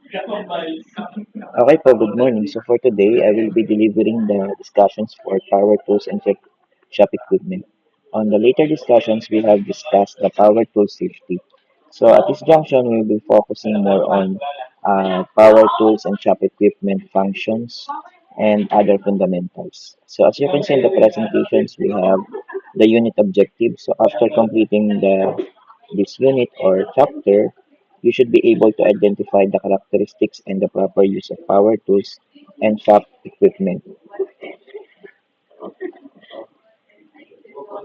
Okay po, good morning. So for today, I will be delivering the discussions for power tools and shop equipment. On the later discussions, we have discussed the power tool safety. So at this junction, we will be focusing more on power tools and shop equipment functions and other fundamentals. So as you can see in the presentations, we have the unit objective. So after completing this unit or chapter, you should be able to identify the characteristics and the proper use of power tools and shop equipment.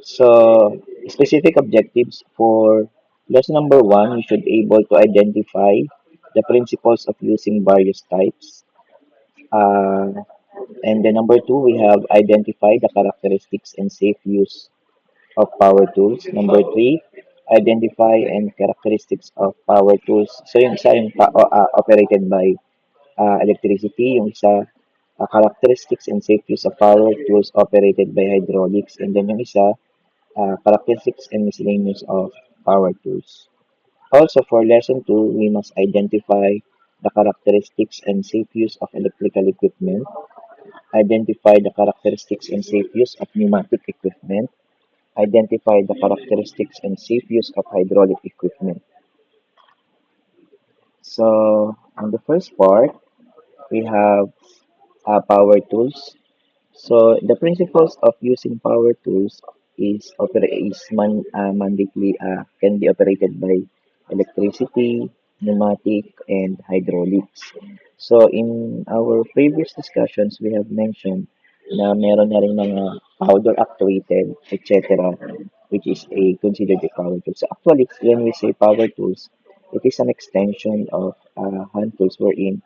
So, specific objectives for lesson number one, you should be able to identify the principles of using various types. Uh, and then number two, we have identify the characteristics and safe use of power tools. Number three, identify and characteristics of power tools. So yung isa yung operated by electricity, yung isa characteristics and safe use of power tools operated by hydraulics, and then yung isa characteristics and miscellaneous of power tools. Also, for lesson 2, we must identify the characteristics and safe use of electrical equipment, identify the characteristics and safe use of pneumatic equipment, identify the characteristics and safe use of hydraulic equipment. So, on the first part, we have power tools. So the principles of using power tools mandatorily can be operated by electricity, pneumatic, and hydraulics. So in our previous discussions, we have mentioned na meron na rin mga powder actuated, etc., which is a considered a power tool. So actually, when we say power tools, it is an extension of hand tools wherein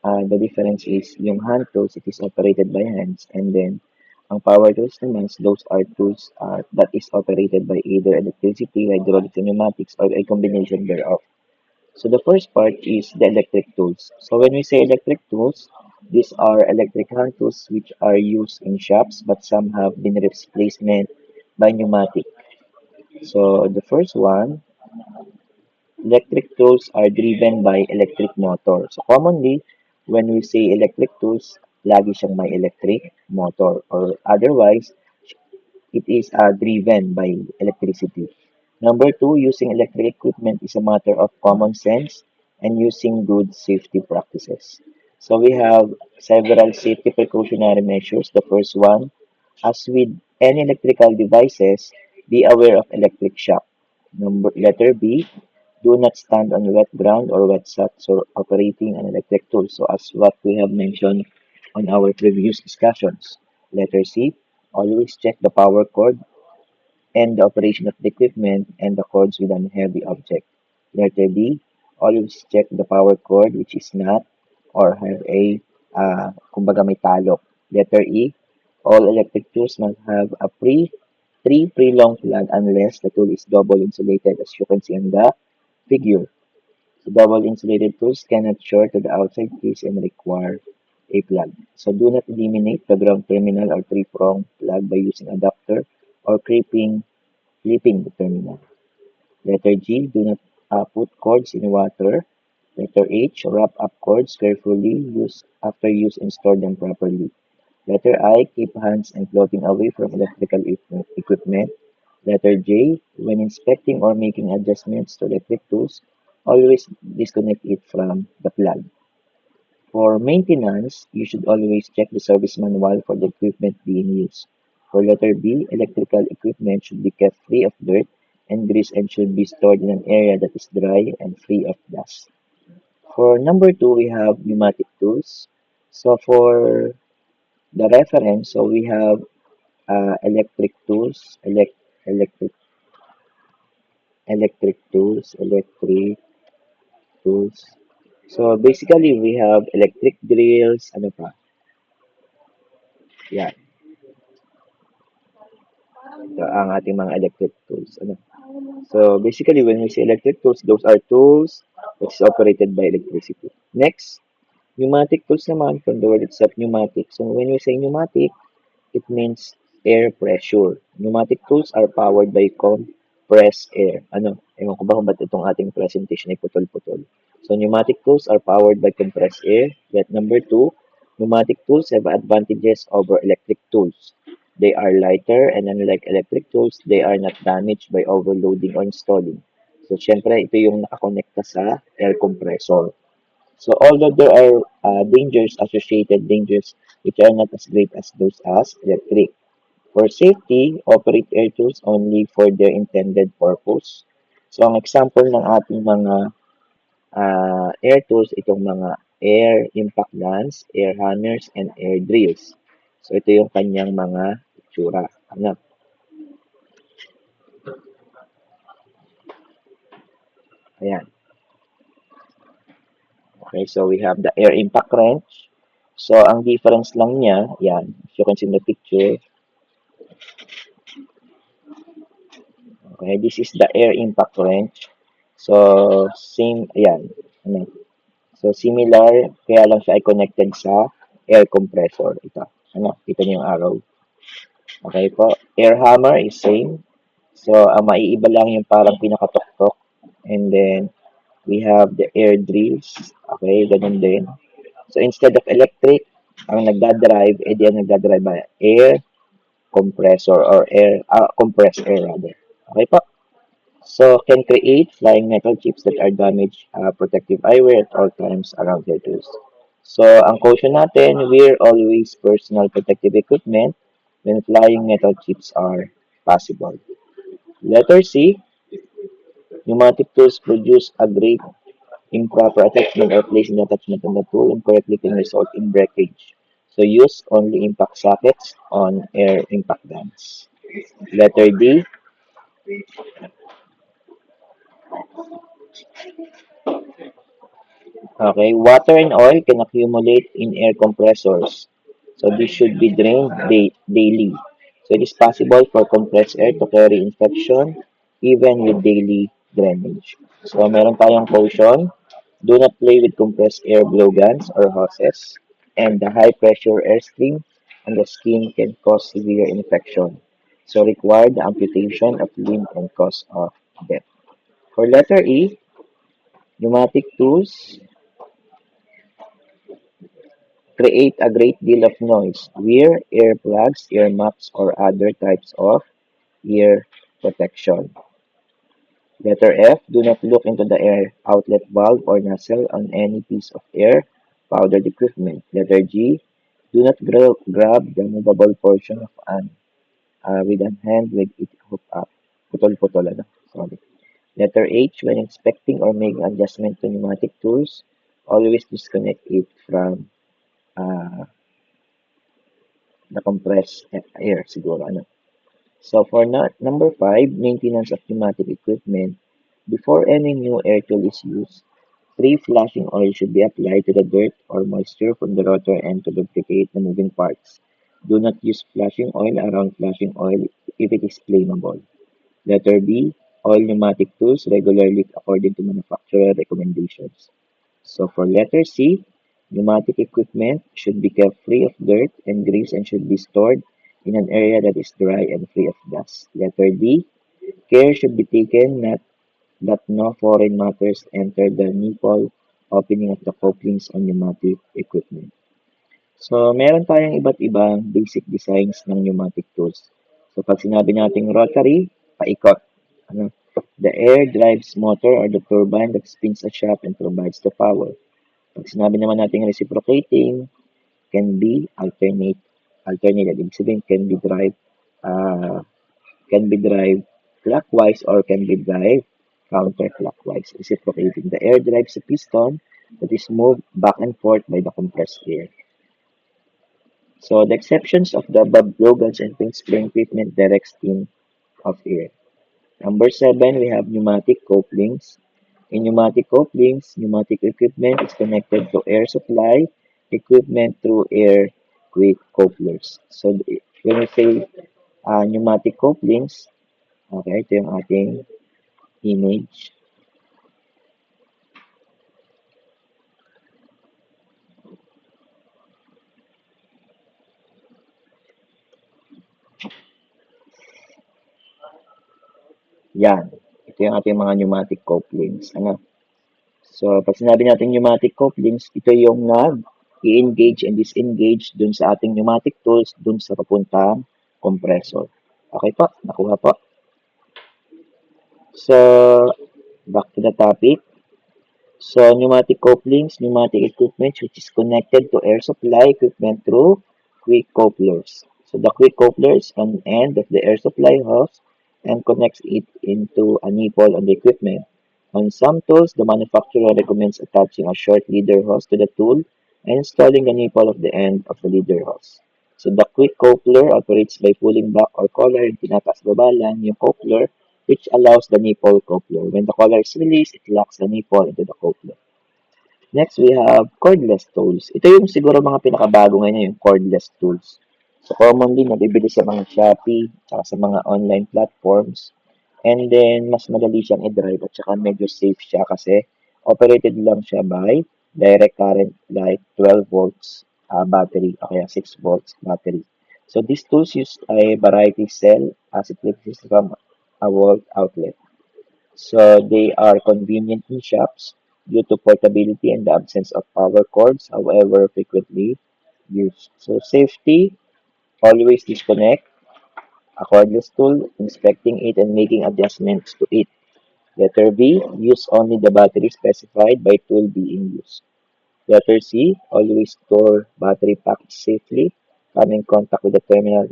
the difference is yung hand tools, it is operated by hands, and then ang power tools naman, those are tools that is operated by either electricity, hydraulics, and pneumatics, or a combination thereof. So the first part is the electric tools. So when we say electric tools, these are electric hand tools which are used in shops, but some have been replacement by pneumatic. So the first one, electric tools are driven by electric motor. So commonly, when we say electric tools, lagi siyang may electric motor or otherwise, it is driven by electricity. Number two, using electric equipment is a matter of common sense and using good safety practices. So we have several safety precautionary measures. The first one, as with any electrical devices, be aware of electric shock. Letter B, do not stand on wet ground or wet spots or operating an electric tool. So as what we have mentioned on our previous discussions. Letter C, always check the power cord and the operation of the equipment and the cords with an heavy object. Letter D, always check the power cord which is not or have a kumbaga may talok. Letter E, all electric tools must have a three pre-long plug unless the tool is double insulated as you can see in the figure. So double insulated tools cannot short to the outside case and require a plug. So do not eliminate the ground terminal or three-prong plug by using adapter or clipping the terminal. Letter G, do not put cords in water. Letter H, wrap up cords carefully, use after use and store them properly. Letter I, keep hands and clothing away from electrical equipment. Letter J, when inspecting or making adjustments to electric tools, always disconnect it from the plug. For maintenance, you should always check the service manual for the equipment being used. For letter B, electrical equipment should be kept free of dirt and grease and should be stored in an area that is dry and free of dust. For number two, we have pneumatic tools. So for the reference, so we have electric tools, electric, electric tools. So basically, we have electric drills, ano pa? Yeah, ang ating mga electric tools. Ano? So basically, when we say electric tools, those are tools which is operated by electricity. Next, pneumatic tools naman, from the word itself, pneumatic. So when we say pneumatic, it means air pressure. Pneumatic tools are powered by compressed air. Ano? Ewan ko ba kung ba't itong ating presentation ay putol-putol. So pneumatic tools are powered by compressed air. Yet number two, pneumatic tools have advantages over electric tools. They are lighter and unlike electric tools, they are not damaged by overloading or installing. So syempre, ito yung nakakonekta sa air compressor. So although there are dangers, associated dangers, which are not as great as those as electric. For safety, operate air tools only for their intended purpose. So ang example ng ating mga air tools, itong mga air impact guns, air hammers, and air drills. So ito yung kanyang mga itsura. Ano? Ayan. Okay, so we have the air impact wrench. So ang difference lang niya, yan, as you can see in the picture, okay, this is the air impact wrench. So, same, ayan. Ano? So, similar, kaya lang siya ay connected sa air compressor. Ito. Ano? Kita niyo yung arrow. Okay po. Air hammer is same. So, ang maiiba lang yung parang pinakatok-tok. And then, we have the air drills. Okay, ganun din. So, instead of electric, ang nagdadrive, ang nagdadrive by air compressor or compressed air rather. Okay po. So, can create flying metal chips that are damage protective eyewear at all times around their tools. So, ang caution natin, wear always personal protective equipment when flying metal chips are possible. Letter C, pneumatic tools produce a great improper attachment or placing the attachment on the tool incorrectly can result in breakage. So, use only impact sockets on air impact guns. Letter D, okay, water and oil can accumulate in air compressors. So this should be drained daily. So it is possible for compressed air to carry infection even with daily drainage. So meron tayong caution. Do not play with compressed air blowguns or hoses. And the high pressure airstream on the skin can cause severe infection. So require the amputation of limb and cause of death. For letter E, pneumatic tools create a great deal of noise. Wear earplugs, ear muffs, or other types of ear protection. Letter F. Do not look into the air outlet valve or nozzle on any piece of air powered equipment. Letter G. Do not grab the movable portion of an with an hand with it hooked up. Putol-putol, ano? Sorry. Letter H. When inspecting or making adjustment to pneumatic tools, always disconnect it from uh, the compressed air siguro ano. So for number 5, maintenance of pneumatic equipment. Before any new air tool is used, pre-flushing oil should be applied to the dirt or moisture from the rotor and to lubricate the moving parts. Do not use flushing oil around flushing oil if it is flammable. Letter B, oil pneumatic tools regularly according to manufacturer recommendations. So for letter C, pneumatic equipment should be kept free of dirt and grease and should be stored in an area that is dry and free of dust. Letter D, care should be taken that no foreign matters enter the nipple opening of the couplings on pneumatic equipment. So, meron tayong iba't ibang basic designs ng pneumatic tools. So, pag sinabi nating rotary, paikot. Ano? The air drives motor or the turbine that spins a shaft and provides the power. Pag sinabi naman natin reciprocating, can be alternated. Ibig sabihin, uh, can be drive clockwise or can be drive counterclockwise. Reciprocating. The air drives a piston that is moved back and forth by the compressed air. So the exceptions of the above blowguns and twin spring equipment direct stream of air. Number 7, we have pneumatic couplings. In pneumatic couplings, pneumatic equipment is connected to air supply equipment through air quick couplers. So, when we say pneumatic couplings, okay, ito yung ating image. Yan. Ito yung ating mga pneumatic couplings. Ano? So, pag sinabi natin pneumatic couplings, ito yung nag-i-engage and disengage dun sa ating pneumatic tools dun sa papuntang compressor. Okay po, nakuha po. So, back to the topic. So, pneumatic couplings, pneumatic equipment which is connected to air supply equipment through quick couplers. So, the quick coupler is an end of the air supply hose and connects it into a nipple on the equipment. On some tools, the manufacturer recommends attaching a short leader hose to the tool and installing the nipple of the end of the leader hose. So, the quick coupler operates by pulling back or collar yung tinataas-baba lang yung coupler which allows the nipple coupler. When the collar is released, it locks the nipple into the coupler. Next, we have cordless tools. Ito yung siguro mga pinakabago ngayon, yung cordless tools. So, commonly, nabibili sa mga Shopee, tsaka sa mga online platforms. And then, mas madali siyang i-drive at saka medyo safe siya kasi operated lang siya by direct current like 12 volts battery o kaya 6 volts battery. So, these tools use a variety cell as it exists from a wall outlet. So they are convenient in shops due to portability and the absence of power cords, however frequently used. So safety, always disconnect a cordless tool, inspecting it and making adjustments to it. Letter B, use only the battery specified by tool being used. Letter C, always store battery packs safely. Come in contact with the terminal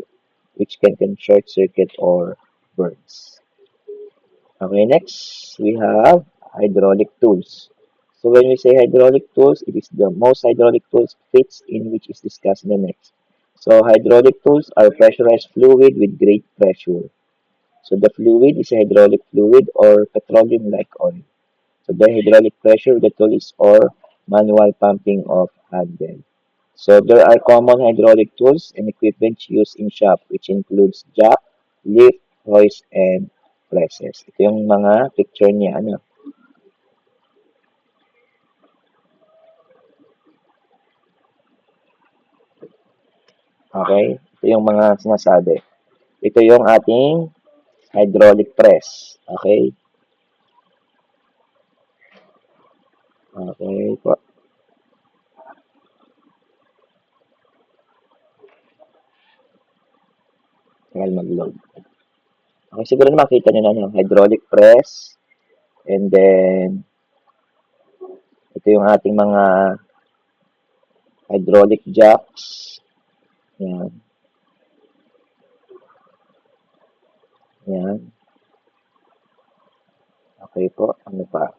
which can short circuit or burns. Okay, next we have hydraulic tools. So when we say hydraulic tools, it is the most hydraulic tools fits in which is discussed in the next. So hydraulic tools are pressurized fluid with great pressure. So the fluid is a hydraulic fluid or petroleum-like oil. So the hydraulic pressure of the tool is or manual pumping of handle. So there are common hydraulic tools and equipment used in shop which includes jack, lift, hoist, and presses. Ito yung mga picture niya. Ano? Okay? Ito yung mga sinasabi. Ito yung ating hydraulic press. Okay? Okay po. Tagal mag-load. Okay, siguro na makita nyo na yung hydraulic press. And then, ito yung ating mga hydraulic jacks. Yan. Yan. Okay po. Ano pa?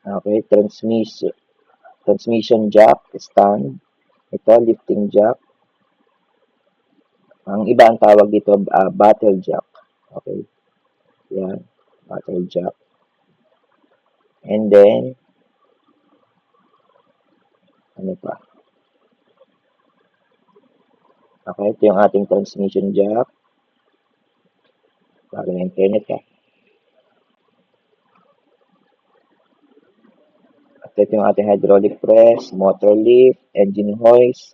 Okay, transmission jack, stand. Ito, lifting jack. Ang iba ang tawag dito, battle jack. Okay, yan, battle jack. And then, ano pa? Okay, ito yung ating transmission jack. Bago na internet ka. At ito yung ating hydraulic press, motor lift, engine hoist,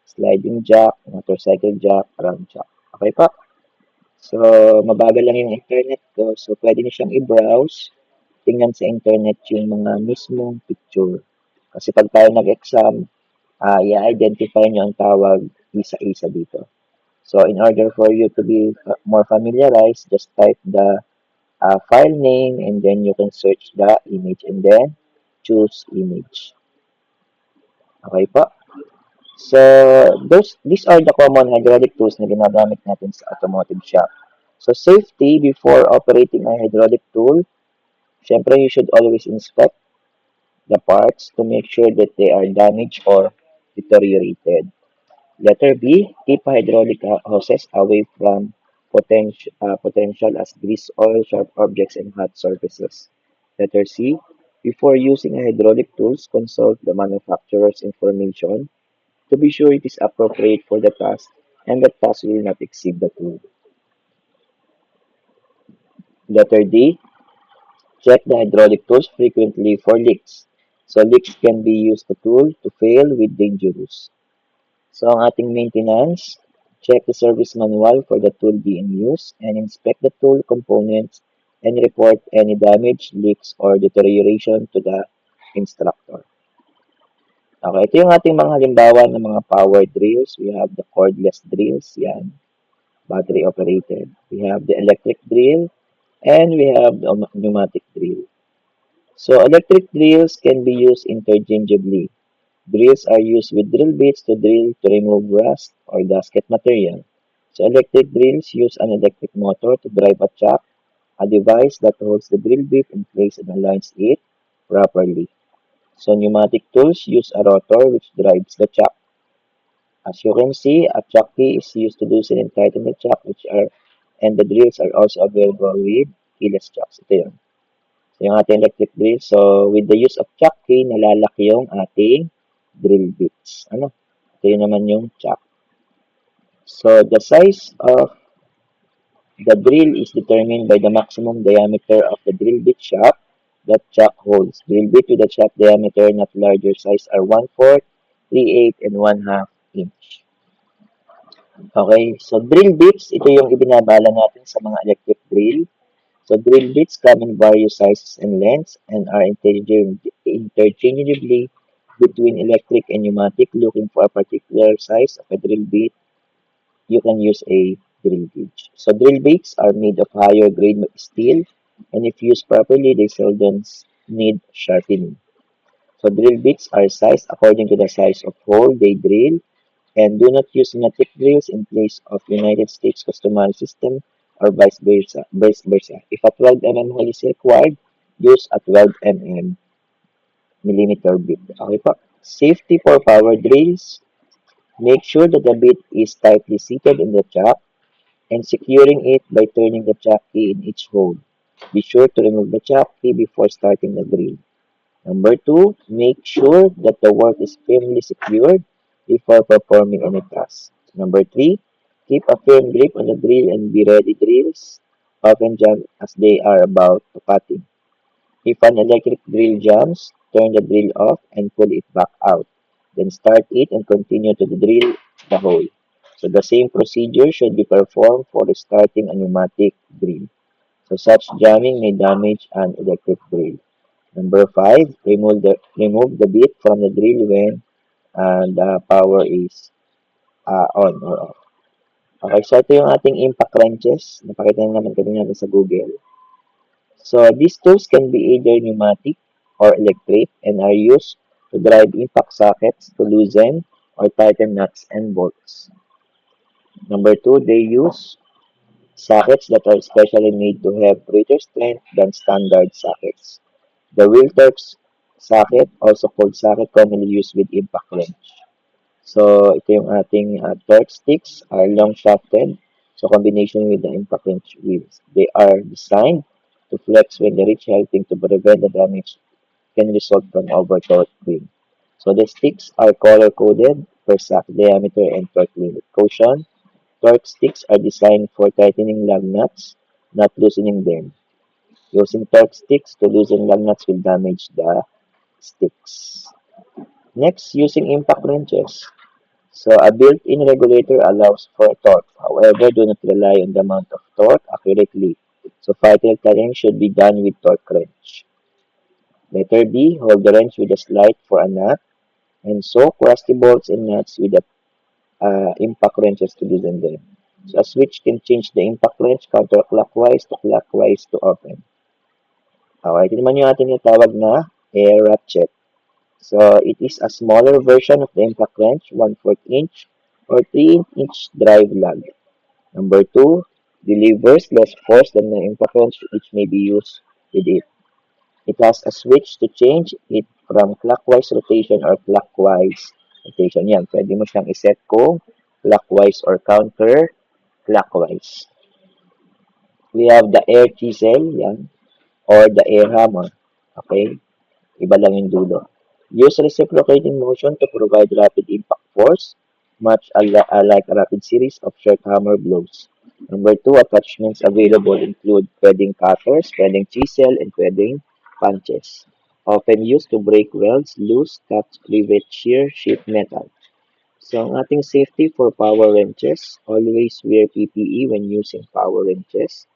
sliding jack, motorcycle jack, ram jack. Okay pa? So, mabagal lang yung internet ko. So, pwede niyo siyang i-browse. Tingnan sa internet yung mga mismong picture. Kasi pag tayo nag-exam, i-identify nyo ang tawag isa-isa dito. So, in order for you to be more familiarized, just type the file name and then you can search the image and then choose image. Okay po? So, these are the common hydraulic tools na ginagamit natin sa automotive shop. So, safety before operating a hydraulic tool, syempre you should always inspect the parts to make sure that they are damaged or deteriorated. Letter B, keep hydraulic hoses away from potential as grease, oil, sharp objects, and hot surfaces. Letter C, before using a hydraulic tools, consult the manufacturer's information to be sure it is appropriate for the task and the task will not exceed the tool. Letter D, check the hydraulic tools frequently for leaks. So leaks can be used to tool to fail with dangerous. So ang ating maintenance, check the service manual for the tool being used, and inspect the tool components and report any damage, leaks, or deterioration to the instructor. Okay, ito yung ating mga halimbawa ng mga power drills. We have the cordless drills, yan, battery operated. We have the electric drill, and we have the pneumatic drill. So electric drills can be used interchangeably. Drills are used with drill bits to drill to remove rust or gasket material. So electric drills use an electric motor to drive a chuck, a device that holds the drill bit in place and aligns it properly. So pneumatic tools use a rotor which drives the chuck. As you can see, a chuck key is used to loosen and tighten the chuck, and the drills are also available with keyless chucks. Ito yun. So, yung ating electric drill. So, with the use of chuck key, nalalak yung ating drill bits. Ano? Ito yun naman yung chuck. So, the size of the drill is determined by the maximum diameter of the drill bit shaft that chuck holds. Drill bit with a shaft diameter not larger size are 1/4, 3/8, and 1/2 inch. Okay, so drill bits, ito yung ibinabala natin sa mga electric drill. So drill bits come in various sizes and lengths and are interchangeably between electric and pneumatic. Looking for a particular size of a drill bit, you can use a drill gauge. So drill bits are made of higher grade steel, and if used properly, they seldom need sharpening. So drill bits are sized according to the size of hole they drill, and do not use metric drills in place of United States customary system or vice versa. If a 12 hole is required, use a 12 millimeter bit. Okay po. Safety for power drills. Make sure that the bit is tightly seated in the chuck and securing it by turning the chuck key in each hole. Be sure to remove the chuck key before starting the drill. Number two, make sure that the work is firmly secured before performing any task. Number three, keep a firm grip on the drill and be ready drills often jam as they are about to cutting. If an electric drill jams, turn the drill off and pull it back out. Then start it and continue to drill the hole. So the same procedure should be performed for restarting a pneumatic drill. So such jamming may damage an electric drill. Number five, remove the bit from the drill when the power is on or off. Okay, so ito yung ating impact wrenches. Napakita na naman kanina natin sa Google. So these tools can be either pneumatic or electric and are used to drive impact sockets to loosen or tighten nuts and bolts. Number two, they use sockets that are specially made to have greater strength than standard sockets. The wheel Torx socket, also called socket commonly used with impact wrench. So, ito yung ating Torx sticks are long shafted. So, combination with the impact wrench wheels. They are designed to flex when the reach, helping to prevent the damage can result from over-torquing. So, the sticks are color-coded per socket diameter and torque limit. Caution, Torx sticks are designed for tightening lug nuts, not loosening them. Using torque sticks to loosen lug nuts will damage the sticks. Next, using impact wrenches. So, a built-in regulator allows for torque. However, do not rely on the amount of torque accurately. So, final turning should be done with torque wrench. Letter B, hold the wrench with a slide for a nut, and so rusty bolts and nuts with the impact wrenches to loosen them. So, a switch can change the impact wrench counterclockwise to clockwise to open. Okay, ito naman yung ating natawag na air ratchet. So, it is a smaller version of the impact wrench, 1/4 inch or 3-inch drive lug. Number two, delivers less force than the impact wrench which may be used with it. It has a switch to change it from clockwise rotation or clockwise rotation. Yan, pwede mo siyang iset kung clockwise or counter-clockwise. We have the air chisel, yan, or the air hammer. Okay? Iba lang yung dulo. Use reciprocating motion to provide rapid impact force, much like a rapid series of short hammer blows. Number two, attachments available include threading cutters, threading chisel, and threading punches. Often used to break welds, loose, cut, rivet, shear, sheet metal. So, ang ating safety for power wrenches, always wear PPE when using power wrenches.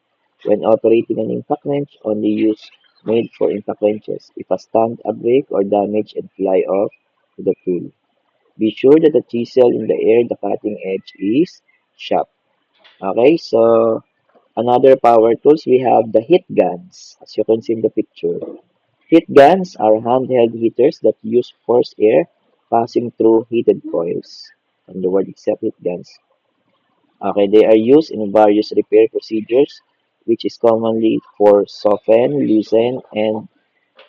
When operating an impact wrench, only use made for impact wrenches. If a stand, a break, or damage and fly off the tool. Be sure that the chisel in the air, the cutting edge is sharp. Okay, so another power tools, we have the heat guns, as you can see in the picture. Heat guns are handheld heaters that use forced air passing through heated coils. And the word itself, heat guns. Okay, they are used in various repair procedures, which is commonly for soften, loosen, and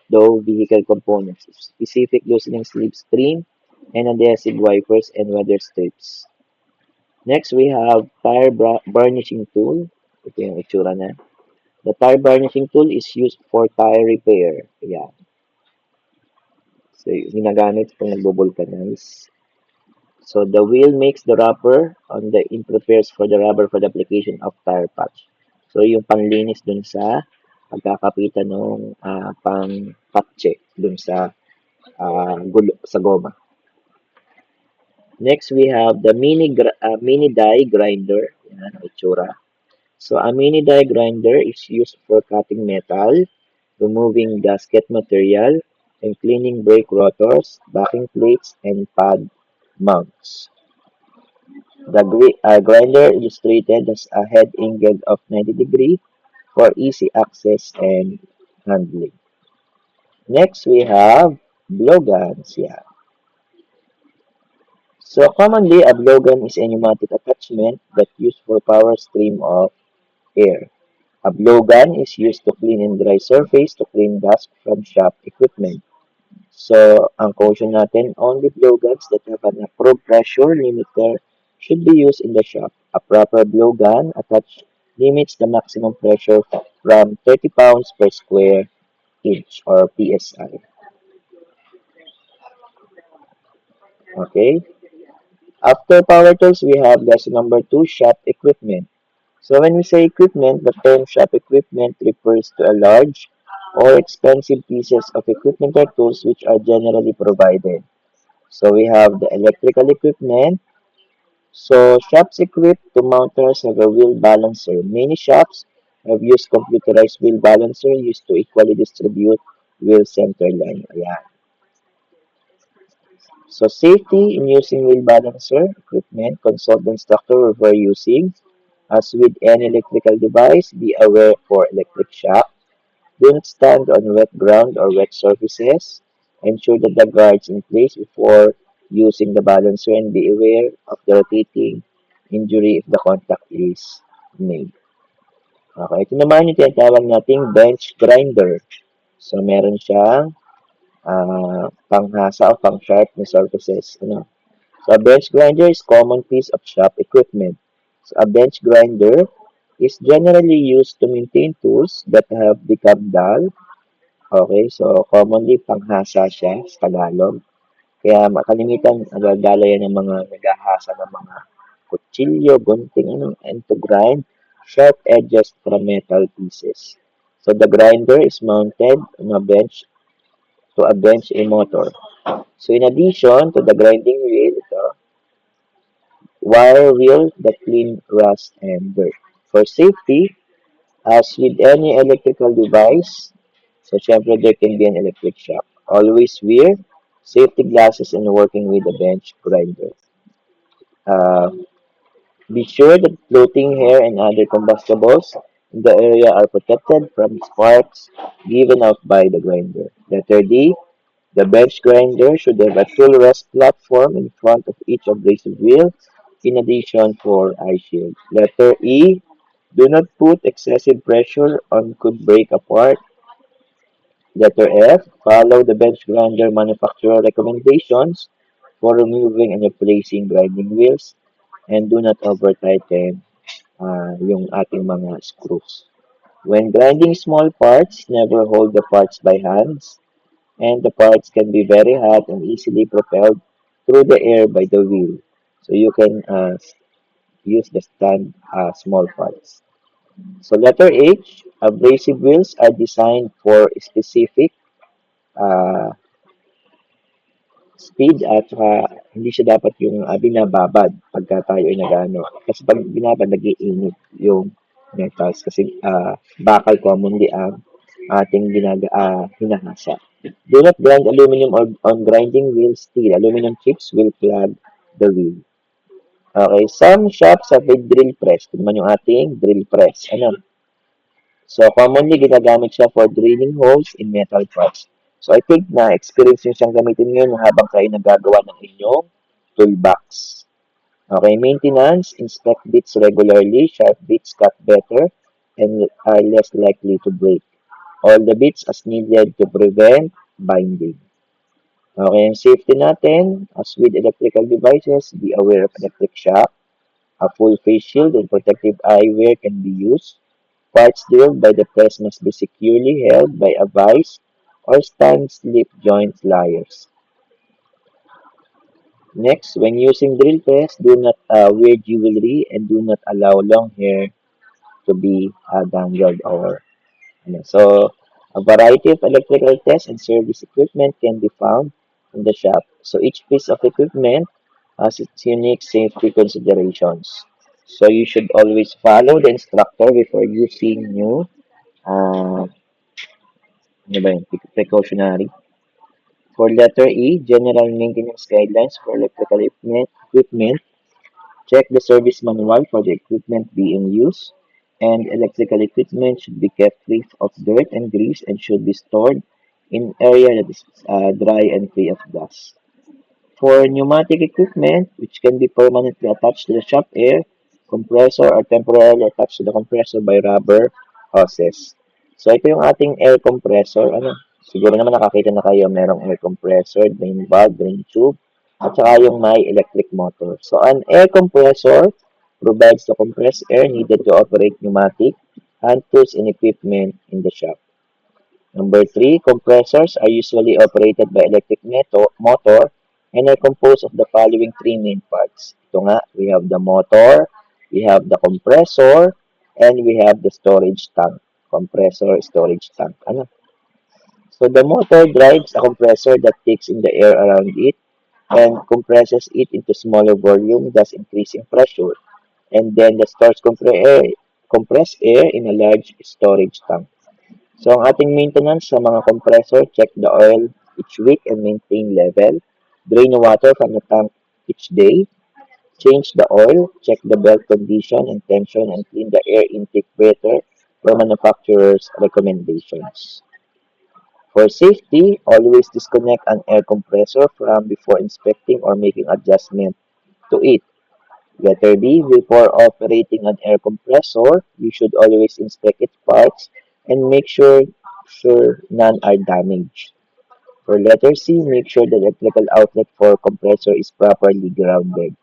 though vehicle components, specific loosening slipstream, and adhesive wipers and weather strips. Next, we have tire burnishing tool. Ito yung itsura na. The tire burnishing tool is used for tire repair. Yeah. So, ginagamit kung nagbo-vulcanize. So, the wheel makes the rubber on the in prepares for the rubber for the application of tire patch. So, yung panlinis dun sa pagkakapitan ng pang-patche dun sa gulo, sa goma. Next, we have the mini die grinder. Yan, ang itsura. So, a mini die grinder is used for cutting metal, removing gasket material, and cleaning brake rotors, backing plates, and pad mounts. The grinder illustrated as a head angle of 90 degrees for easy access and handling. Next, we have blowguns. Yeah. So, commonly, a blowgun is a pneumatic attachment that used for power stream of air. A blowgun is used to clean and dry surface to clean dust from shop equipment. So, ang caution natin, only blowguns that have an approved pressure limiter should be used in the shop. A proper blowgun attached limits the maximum pressure from 30 pounds per square inch or PSI. Okay? After power tools, we have lesson number 2, shop equipment. So when we say equipment, the term shop equipment refers to a large or expensive pieces of equipment or tools which are generally provided. So we have the electrical equipment. So shops equipped to mounters have a wheel balancer. Many shops have used computerized wheel balancer used to equally distribute wheel center line. Ayan. So safety in using wheel balancer equipment, consult the instructor before using. As with any electrical device, be aware for electric shock. Do not stand on wet ground or wet surfaces. Ensure that the guards in place before using the balancer and be aware of the rotating injury if the contact is made. Okay, ito naman yung tinatawag nating bench grinder. So, meron siyang panghasa o pang-sharp na surfaces. Ano? So, a bench grinder is common piece of shop equipment. So, a bench grinder is generally used to maintain tools that have become dull. Okay, so commonly panghasa siya sa Tagalog. Kaya kalimitan nagagala yan ng mga naghahasa ng mga kutsilyo, gunting, ano, and to grind sharp edges from metal pieces. So the grinder is mounted on a bench to a bench a motor. So in addition to the grinding wheel, ito, wire wheel that clean rust and dirt. For safety, as with any electrical device, so syempre there can be an electric shock. Always wear safety glasses in working with a bench grinder. Uh, be sure that floating hair and other combustibles in the area are protected from sparks given out by the grinder. Letter D. The bench grinder should have a full rest platform in front of each abrasive wheel, in addition for eye shield. Letter E. Do not put excessive pressure on could break apart. Letter F. Follow the bench grinder manufacturer recommendations for removing and replacing grinding wheels and do not over-tighten yung ating mga screws. When grinding small parts, never hold the parts by hands, and the parts can be very hot and easily propelled through the air by the wheel. So you can use the stand small parts. So letter H, abrasive wheels are designed for specific uh, speed at saka hindi siya dapat yung binababad pagka tayo ay nag-ano. Kasi pag binabad, nag-iinit yung metals kasi bakal commonly ang ating hinahasa. Do not grind aluminum on grinding wheel steel. Aluminum chips will clog the wheel. Okay, some shops have a drill press. Ito naman yung ating drill press. Ano? So, commonly ginagamit siya for drilling holes in metal parts. So, I think na experience nyo siyang gamitin ngayon habang kayo nagagawa ng inyong toolbox. Okay, maintenance, inspect bits regularly, sharp bits cut better, and are less likely to break. All the bits as needed to prevent binding. Okay, ang safety natin, as with electrical devices, be aware of electric shock. A full face shield and protective eyewear can be used. Parts drilled by the press must be securely held by a vise or stand slip joint pliers. Next, when using drill press, do not wear jewelry and do not allow long hair to be dangled or so. A variety of electrical test and service equipment can be found in the shop. So each piece of equipment has its unique safety considerations. So you should always follow the instructor before using new uh, ano ba yun? Precautionary. For letter E, general maintenance guidelines for electrical equipment. Check the service manual for the equipment being used. And electrical equipment should be kept free of dirt and grease and should be stored in area that is dry and free of dust. For pneumatic equipment, which can be permanently attached to the shop air compressor or temporarily attached to the compressor by rubber hoses. So, ito yung ating air compressor. Ano? Siguro naman nakakita na kayo, merong air compressor, drain valve, drain tube, at saka yung may electric motor. So, an air compressor provides the compressed air needed to operate pneumatic hand tools and equipment in the shop. Number three, compressors are usually operated by electric motor and are composed of the following three main parts. Ito nga, we have the motor, we have the compressor, and we have the storage tank. Compressor, storage tank. Ano? So the motor drives a compressor that takes in the air around it and compresses it into smaller volume, thus increasing pressure. And then the stores compressed air in a large storage tank. So, ang ating maintenance sa mga compressor, check the oil each week and maintain level. Drain the water from the tank each day. Change the oil, check the belt condition and tension, and clean the air intake better per manufacturer's recommendations. For safety, always disconnect an air compressor from before inspecting or making adjustment to it. Letter B, before operating an air compressor, you should always inspect its parts and make sure none are damaged. For letter C, make sure the electrical outlet for compressor is properly grounded.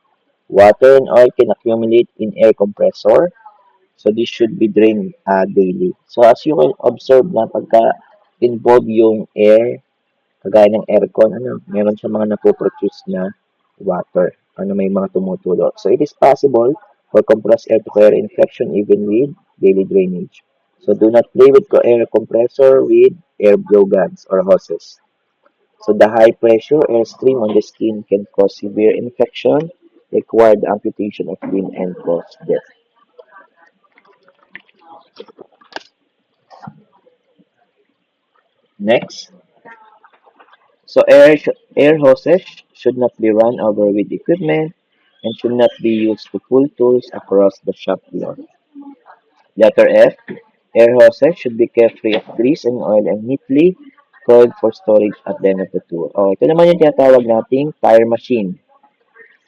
Water and oil can accumulate in air compressor, so this should be drained daily. So as you can observe na pagka involve yung air, kagaya ng aircon, meron siya mga napoproduce na water. May mga tumutulo. So it is possible for compressed air to carry infection even with daily drainage. So do not play with air compressor with air blow guns or hoses. So the high pressure airstream on the skin can cause severe infection, require the amputation of limb and cause death. Next, so air hoses should not be run over with equipment and should not be used to pull tools across the shop floor. Letter F, air hoses should be kept free of grease and oil and neatly coiled for storage at the end of the tour. Oh, ito naman yung tinatawag nating tire machine.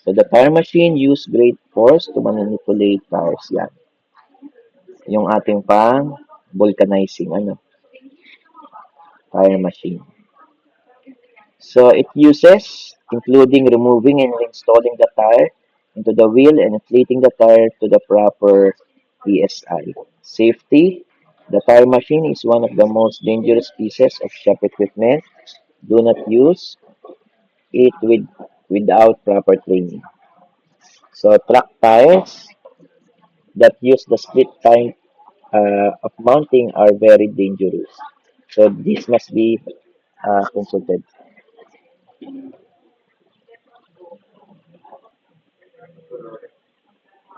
So the tire machine use great force to manipulate tires. Yan. Yung ating pang vulcanizing tire machine. So it uses including removing and installing the tire into the wheel and inflating the tire to the proper PSI. Safety. The tire machine is one of the most dangerous pieces of shop equipment. Do not use it without proper training. So truck tires that use the split type of mounting are very dangerous. So this must be consulted.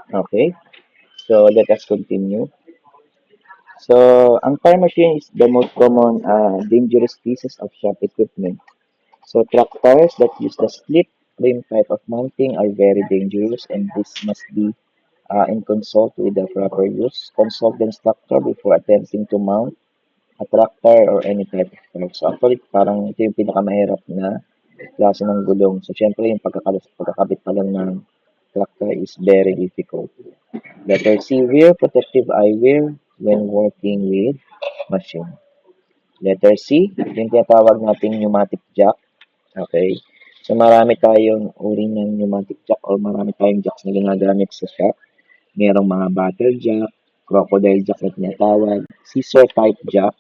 Okay, so let us continue. So, ang time machine is the most common dangerous pieces of shop equipment. So, tractors that use the split frame type of mounting are very dangerous, and this must be in consult with the proper use. Consult the instructor before attempting to mount a tractor or any type of truck. So, actually, parang ito yung pinakamahirap na klase ng gulong. So, syempre, yung pagkakabit pa lang ng tractor is very difficult. Letter C, wear protective eyewear when working with machine. Letter C, yung tinatawag nating pneumatic jack. Okay. So, marami tayong uri ng pneumatic jack or marami tayong jacks na ginagamit sa shop. Merong mga battle jack, crocodile jack na tinatawag, scissor type jack.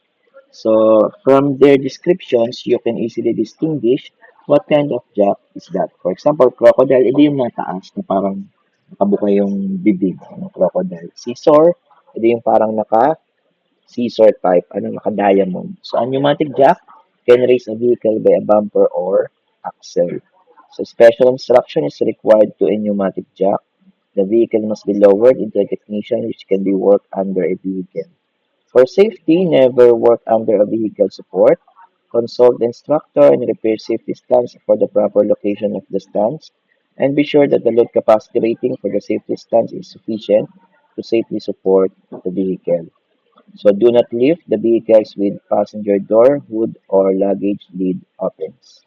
So, from their descriptions, you can easily distinguish what kind of jack is that. For example, crocodile, ito yung nataas na parang nakabuka yung bibig ng crocodile. Scissor, ito yung parang naka-scissor type, naka-diamond. So, a pneumatic jack can raise a vehicle by a bumper or axle. So, special instruction is required to a pneumatic jack. The vehicle must be lowered into a technician which can be worked under a vehicle. For safety, never work under a vehicle support. Consult the instructor and repair safety stands for the proper location of the stands. And be sure that the load capacity rating for the safety stands is sufficient to safely support the vehicle. So do not leave the vehicles with passenger door, hood, or luggage lid opens.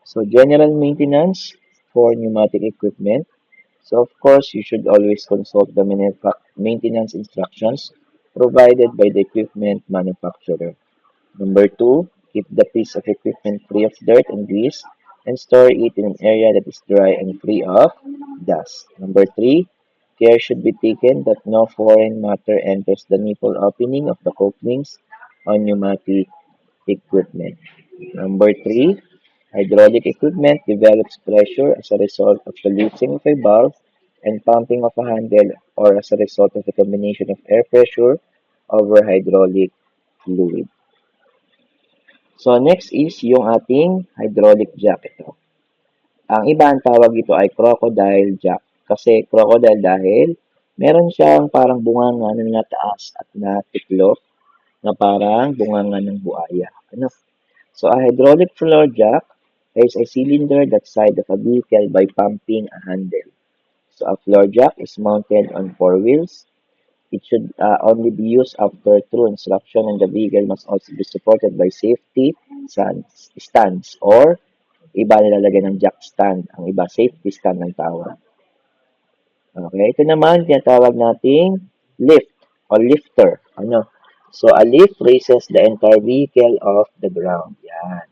So general maintenance for pneumatic equipment. So of course, you should always consult the maintenance instructions provided by the equipment manufacturer. Number two, keep the piece of equipment free of dirt and grease and store it in an area that is dry and free of dust. Number three, care should be taken that no foreign matter enters the nipple opening of the couplings on pneumatic equipment. Number three, hydraulic equipment develops pressure as a result of the loosening of a valve and pumping of a handle or as a result of the combination of air pressure over hydraulic fluid. So next is yung ating hydraulic jack ito. Ang iba ang tawag ito ay crocodile jack. Kasi crocodile dahil meron siyang parang bunganga na nataas at natiklo na parang bunganga ng buaya. Ano? So a hydraulic floor jack is a cylinder that side of a vehicle by pumping a handle. So a floor jack is mounted on four wheels. It should only be used after true instruction and the vehicle must also be supported by safety stands or iba nilalagay ng jack stand. Ang iba safety stand ng tawag. Okay, ito naman tinatawag nating lift or lifter. Ano? So a lift raises the entire vehicle off the ground. Yan.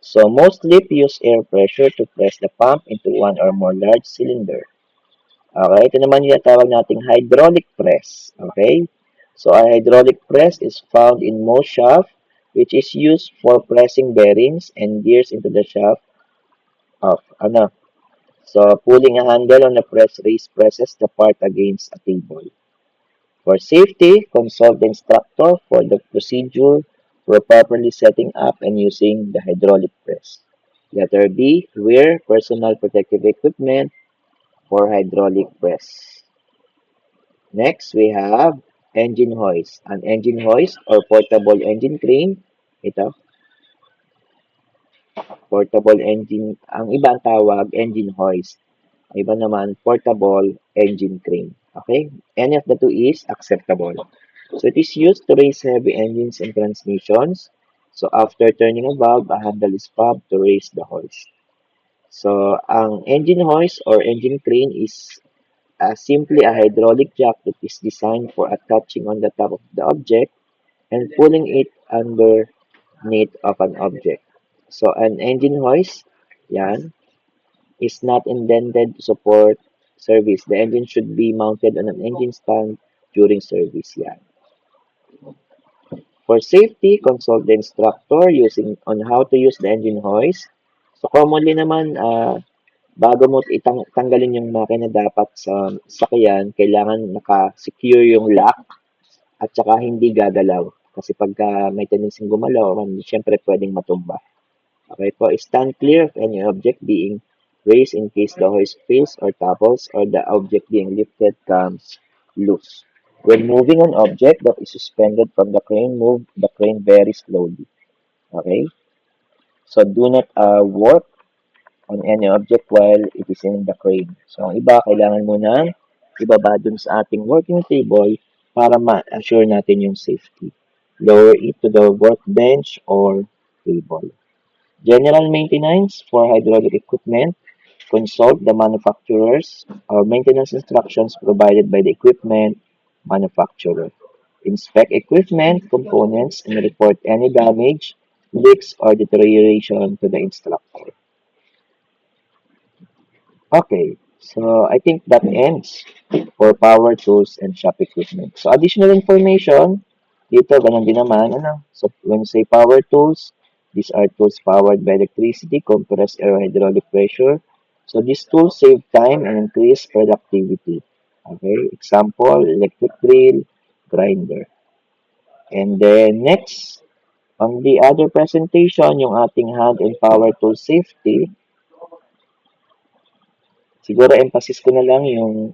So most lift use air pressure to press the pump into one or more large cylinder. Okay, ito naman yung tawag nating hydraulic press. Okay? So, a hydraulic press is found in most shaft which is used for pressing bearings and gears into the shaft of So, pulling a handle on a press race presses the part against a table. For safety, consult the instructor for the procedure for properly setting up and using the hydraulic press. Letter B, wear personal protective equipment for hydraulic press. Next, we have engine hoist. An engine hoist or portable engine crane. Ito, portable engine. Ang iba ang tawag, engine hoist. Ang iba naman, portable engine crane. Okay? Any of the two is acceptable. So, it is used to raise heavy engines and transmissions. So, after turning a valve, a handle is pumped to raise the hoist. So, ang engine hoist or engine crane is simply a hydraulic jack that is designed for attaching on the top of the object and pulling it underneath of an object. So, an engine hoist, yan, is not intended to support service. The engine should be mounted on an engine stand during service, yan. For safety, consult the instructor using on how to use the engine hoist. So, commonly naman, bago mo tanggalin yung makina dapat sa sakyan, kailangan naka-secure yung lock at saka hindi gagalaw. Kasi pagka may tendency gumalaw, syempre pwedeng matumba. Okay po, stand clear of any object being raise in case the hoist fails or topples or the object being lifted comes loose. When moving an object that is suspended from the crane, move the crane very slowly. Okay? So do not work on any object while it is in the crane. So ang iba, kailangan mo nang ibaba dun sa ating working table para ma-assure natin yung safety. Lower it to the workbench or table. General maintenance for hydraulic equipment. Consult the manufacturer's or maintenance instructions provided by the equipment manufacturer. Inspect equipment components and report any damage, leaks, or deterioration to the instructor. Okay, so I think that ends for power tools and shop equipment. So additional information, dito ganun din naman, ano? So when you say power tools, these are tools powered by electricity, compressed air, hydraulic pressure. So these tools save time and increase productivity. Okay, example, electric drill, grinder. And then next, on the other presentation, yung ating hand and power tool safety, siguro emphasis ko na lang yung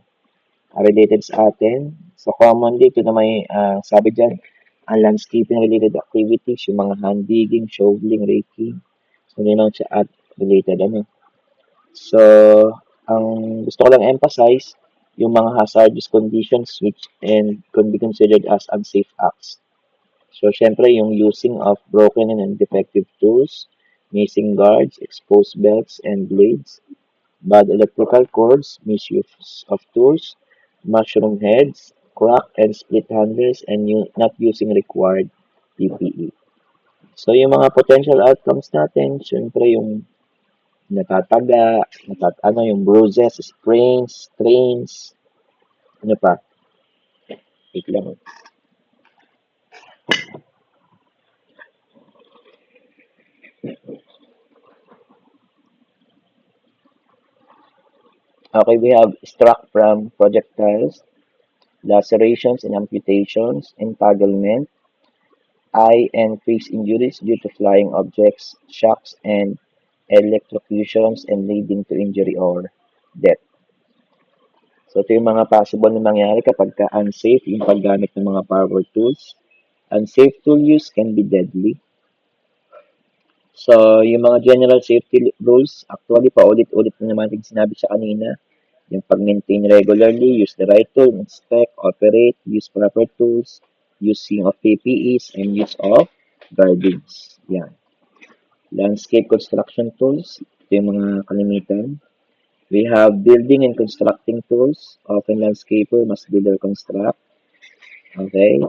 related sa atin. So, commonly, ito na may sabi dyan, ang landscaping related activities, yung mga hand digging, shoveling, raking. So, yun lang siya at related. Ano. So, ang gusto ko lang emphasize, yung mga hazardous conditions which and can be considered as unsafe acts. So, syempre, yung using of broken and defective tools, missing guards, exposed belts and blades, bad electrical cords, misuse of tools, mushroom heads, crack and split handles, and not using required PPE. So, yung mga potential outcomes natin, syempre yung natataga, yung bruises, sprains, strains, ano pa, wait lang. Okay, we have struck from projectiles, lacerations and amputations, entanglement, eye and face injuries due to flying objects, shocks, and electrocutions and leading to injury or death. So, ito yung mga possible na mangyari kapag unsafe yung paggamit ng mga power tools. Unsafe tool use can be deadly. So, yung mga general safety rules, actually, paulit-ulit na naman yung sinabi sa kanina. Yung pag-maintain regularly, use the right tool, inspect, operate, use proper tools, using of PPEs, and use of guardings. Yan. Landscape construction tools, ito yung mga kalimitan. We have building and constructing tools. Often landscaper must build or construct. Okay.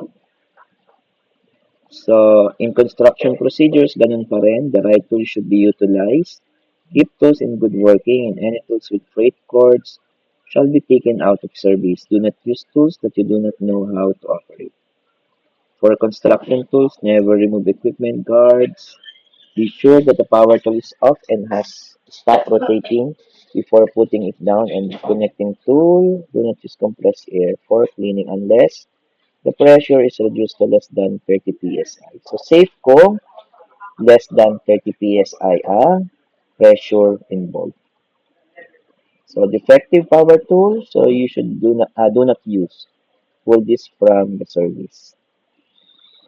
So, in construction procedures, ganun pa rin. The right tool should be utilized. Keep tools in good working and any tools with frayed cords shall be taken out of service. Do not use tools that you do not know how to operate. For construction tools, never remove equipment guards. Be sure that the power tool is off and has stopped rotating before putting it down and connecting tool. Do not use compressed air for cleaning unless the pressure is reduced to less than 30 psi. So safe kung less than 30 psi pressure involved. So defective power tool, so you should do not use. Pull this from the service.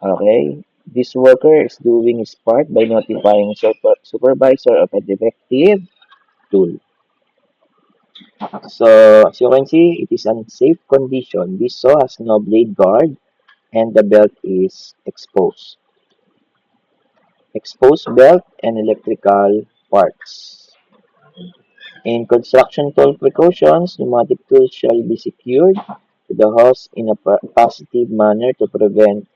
Okay. This worker is doing his part by notifying supervisor of a defective tool. So, as you can see, it is unsafe condition. This saw has no blade guard and the belt is exposed. Exposed belt and electrical parts. In construction tool precautions, pneumatic tools shall be secured to the hose in a positive manner to prevent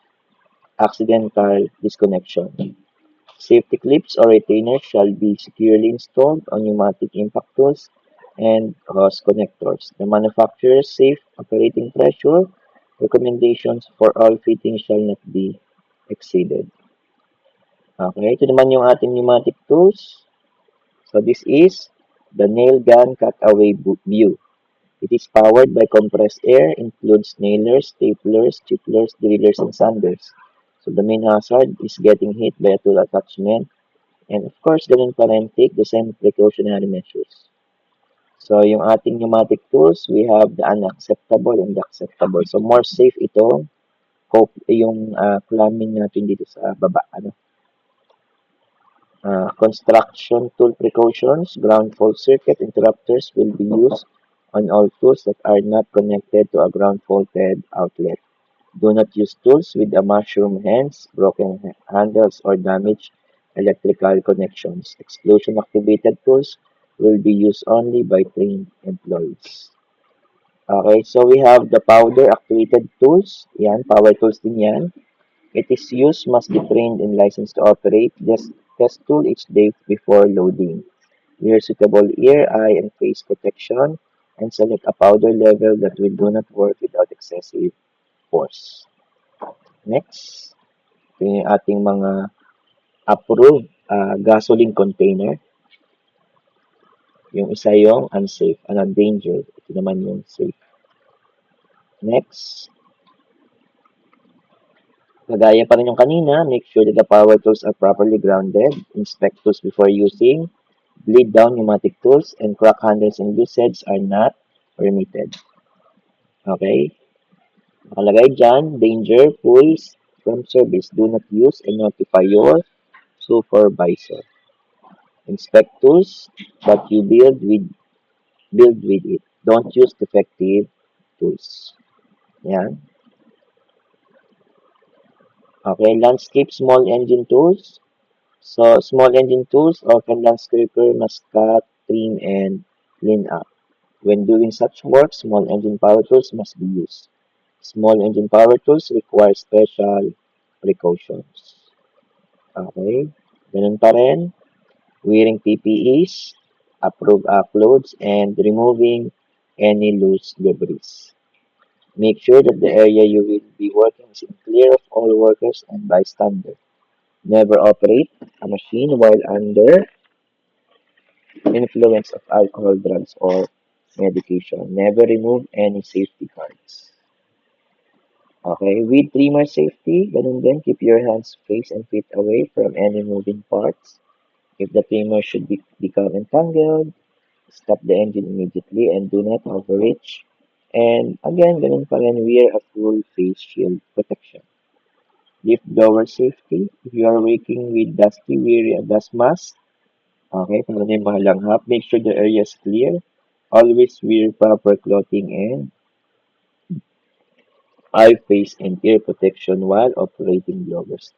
accidental disconnection. Safety clips or retainers shall be securely installed on pneumatic impact tools and hose connectors. The manufacturer's safe operating pressure recommendations for all fittings shall not be exceeded. Okay, ito naman yung ating pneumatic tools. So this is the nail gun cutaway view. It is powered by compressed air, includes nailers, staplers, chiplers, drillers, and sanders. So the main hazard is getting hit by a tool attachment. And of course, ganun pa rin, take the same precautionary measures. So, yung ating pneumatic tools, we have the unacceptable and the acceptable. So, more safe ito, yung plumbing natin dito sa baba. Ano? Construction tool precautions, ground fault circuit interrupters will be used on all tools that are not connected to a ground faulted outlet. Do not use tools with a mushroom hands, broken handles, or damaged electrical connections. Explosion activated tools will be used only by trained employees. Okay, so we have the powder activated tools. Yan, power tools din yan. It is used must be trained and licensed to operate. Just test tool each day before loading. Wear suitable ear, eye, and face protection and select a powder level that will do not work without excessive force. Next, ito yung ating mga approved gasoline container. Yung isa yung unsafe, danger. Ito naman yung safe. Next, kagaya pa rin yung kanina, make sure that the power tools are properly grounded. Inspect tools before using. Bleed down pneumatic tools and crack handles and loose heads are not permitted. Okay? Nakalagay dyan, danger, pulls from service. Do not use and notify your supervisor. Inspect tools that you build with it. Don't use defective tools. Yan. Okay, landscape small engine tools. So, small engine tools, often landscaper must cut, trim, and clean up. When doing such work, small engine power tools must be used. Small engine power tools require special precautions. Okay, ganun pa rin. Wearing PPEs, approved uploads, and removing any loose debris. Make sure that the area you will be working is clear of all workers and bystanders. Never operate a machine while under influence of alcohol, drugs, or medication. Never remove any safety cards. Okay, with trimmer safety, ganun din, keep your hands, face, and feet away from any moving parts. If the trimmer should become entangled, stop the engine immediately and do not overreach. And again, ganun pa rin, wear a full face shield protection. Lift blower safety. If you are working with dusty, wear a dust mask. Okay, para na yung mga langhap. Make sure the area is clear. Always wear proper clothing and eye, face, and ear protection while operating blowers.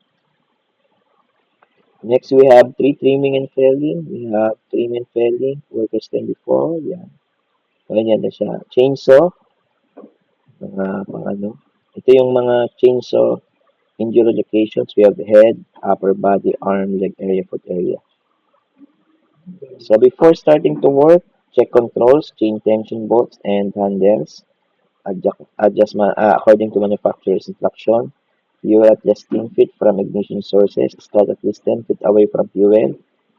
Next, we have tree trimming and felling. We have trim and felling. Workers 10 before. Yan. Ganyan na siya. Chainsaw. Mga pang ano. Ito yung mga chainsaw injury locations. We have head, upper body, arm, leg area, foot area. So before starting to work, check controls, change tension bolts and handles. Adjustment according to manufacturer's instruction. Fuel at least 10 feet from ignition sources. Start at least 10 feet away from fuel.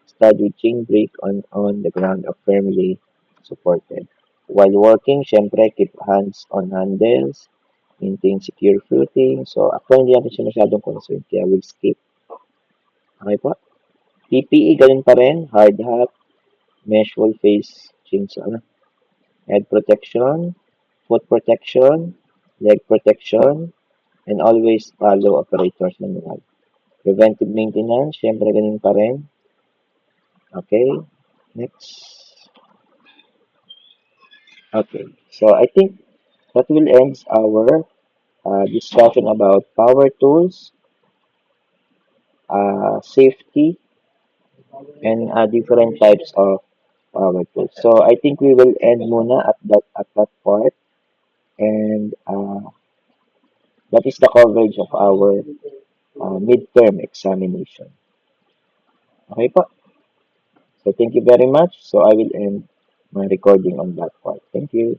Start with chain brake on the ground or firmly supported. While working, syempre, keep hands on handles. Maintain secure footing. So, ako hindi natin siya masyadong concerned, kaya we'll skip. Okay po? PPE, ganun pa rin. Hard hat, mesh full face, chainsaw, head protection, foot protection, leg protection, and always follow operator's manual. Preventive maintenance, syempre ganun pa rin. Okay, next. Okay, so I think that will end our discussion about power tools, safety, and different types of power tools. So I think we will end muna at that part, and that is the coverage of our midterm examination. Okay po. So thank you very much. So I will end my recording on that part. Thank you.